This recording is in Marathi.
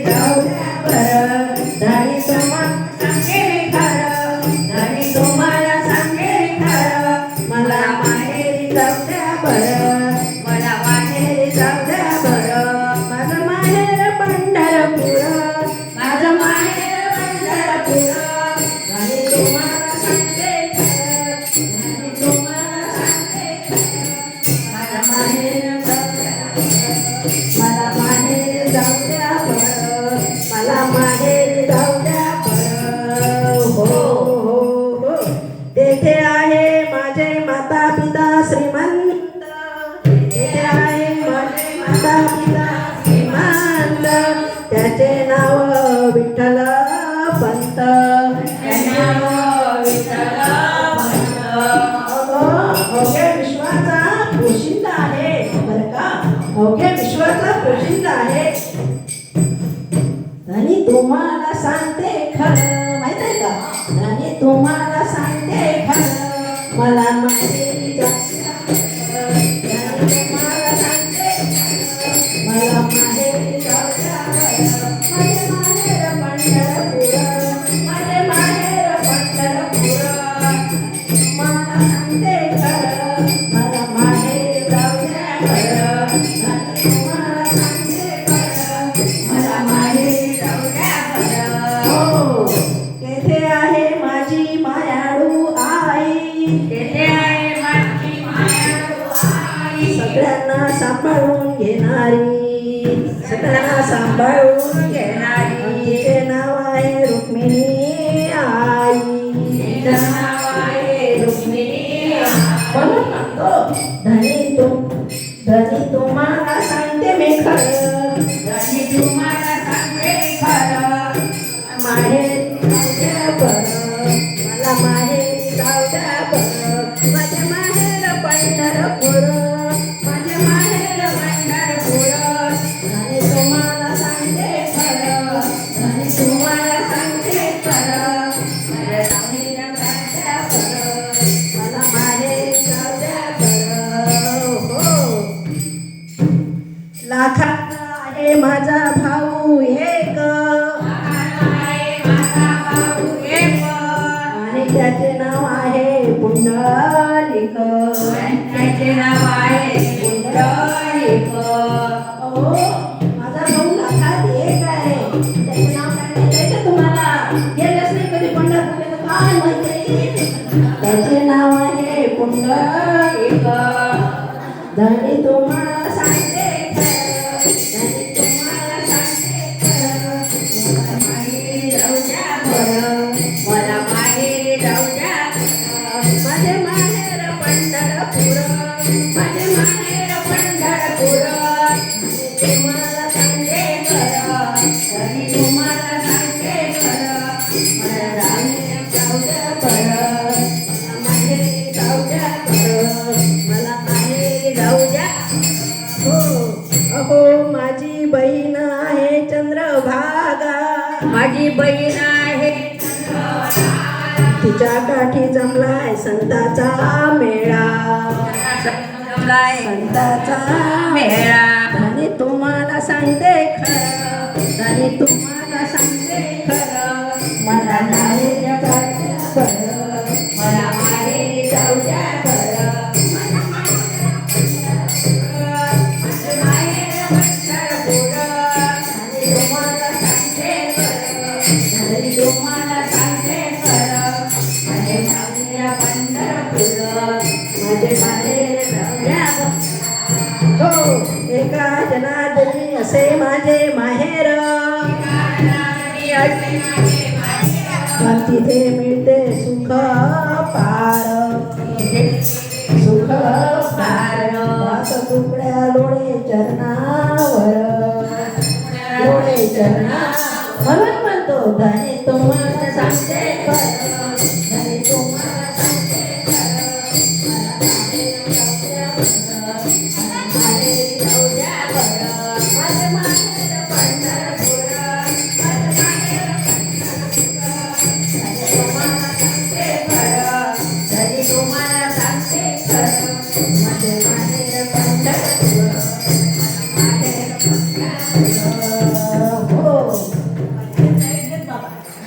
जाऊ द्या बरं. धनी तुम्हाला सांगेन खरं, धनी तुम्हाला सांगेन खरं. मला माहेरी जाऊ द्या बरं, मला माहेरी जाऊ द्या बरं. माझं माहेर पंढरपूर, माझं माहेर पंढरपूर. धनी तुम्हाला सांगते खरं, धनी तुम्हाला सांगते खरं. मला माहेर जाऊ द्या बरं, मला माहेर जाऊ द्या बरं, मला माहेर जाऊ द्या बरं. हो हो हो. तेथे आहे माझे माता पिता श्रीमंत, तेथे आहे माझे माता पिता श्रीमंत. त्याचे नाव विठ्ठल पंत, त्याचे नाव विठ्ठल पंत. अवघ्या विश्वाचा पोशिंदा आहे बरं का, अवघ्या विश्वाचा पोशिंदा आहे. धनी तुम्हाला सांगते खरं, माहित आहे का, धनी तुम्हाला सांगते खरं. मला माहेरी जाऊ द्या बरं, धनी तुम्हाला सांगते खरं. मला माहेरी जाऊ द्या बरं. माझे माहेर पंढरपूर, माझे माहेर पंढरपूर. मला सांगते खरं, मला माहेरी जाऊ द्या बरं. धनी तुम्हाला सांगते खरं, मला माहेरी जाऊ द्या बरं. हो. तेथे आहे माझी मायाळू आई, तेथे आहे माझी मायाळू आई. सगळ्यांना सांभाळून घेणारी, सगळ्यांना सांभाळून घेणारी. तिचे नाव आहे रुक्मिणी आई, तिचं नाव आहे रुक्मिणी आई. म्हणून म्हणतो धनी तुम्हाला सांगते मी खरं, धनी तुम्हाला सांगते खरं. माहेरी जाऊ द्या बरं, मला माहेरी जाऊ द्या बरं. माझे माहेर पंढरपूर, माझे माहेर पंढरपूर. धनी तुम्हाला सांगते खरं, धनी तुम्हाला सांगते खरं. मला माहेरी जाऊ द्या बरं, मला माहेरी जाऊ द्या बरं. हो. लाखाचा आहे माझा भाऊ एक, आणि त्याचे नाव आहे पुंडलिक, त्याचे नाव आहे पुंडलिक. अहो माझा भाऊ लाखात एक आहे, त्याचे नाव काय माहिती का तुम्हाला? गेलंच नाही कधी पंढरपूरला तर काय माहिती? त्याचे नाव आहे पुंडलिक. धनी तुम्हाला सांगते खरं, धनी तुम्हाला सांगते खरं. मला माहेरी जाऊ द्या बरं, मला माहेरी जाऊ द्या बरं. माझे माहेर पंढरपूर, माझे माहेर पंढरपूर. धनी तुम्हाला सांगते खरं, धनी तुम्हाला सांगते खरं. मला माहेरी जाऊ द्या बरं, मला माहेरी जाऊ द्या बरं, मला माहेरी जाऊ द्या. हो. अहो माझी बहीण आहे चंद्रभागा, माझी बहीण आहे चंद्रभागा. तिच्या काठी जमलाय संताचा मेळा, जमलाय संताचा मेळा. धनी तुम्हाला सांगते खरं, धनी तुम्हाला सांगते खरं. मला माहेरी जाऊ द्या बरं, मला माहेरी जाऊ द्या बरं. माझे माहेर पंढरपूर, धनी तुम्हाला सांगते खरं, धनी तुम्हाला सांगते खरं. माझे माहेर पंढरपूर, माझे माहेर जाऊ द्या बरं. हो. एका जनार्दनी असे माझे माहेर, पण तिथे मिळते सुख पार, सुख पार. भात तुकड्या लोळे चरणावर, लोळे चरणावर. म्हणून म्हणतो धनी तुम्हाला सांगते खरं, धनी तुम्हाला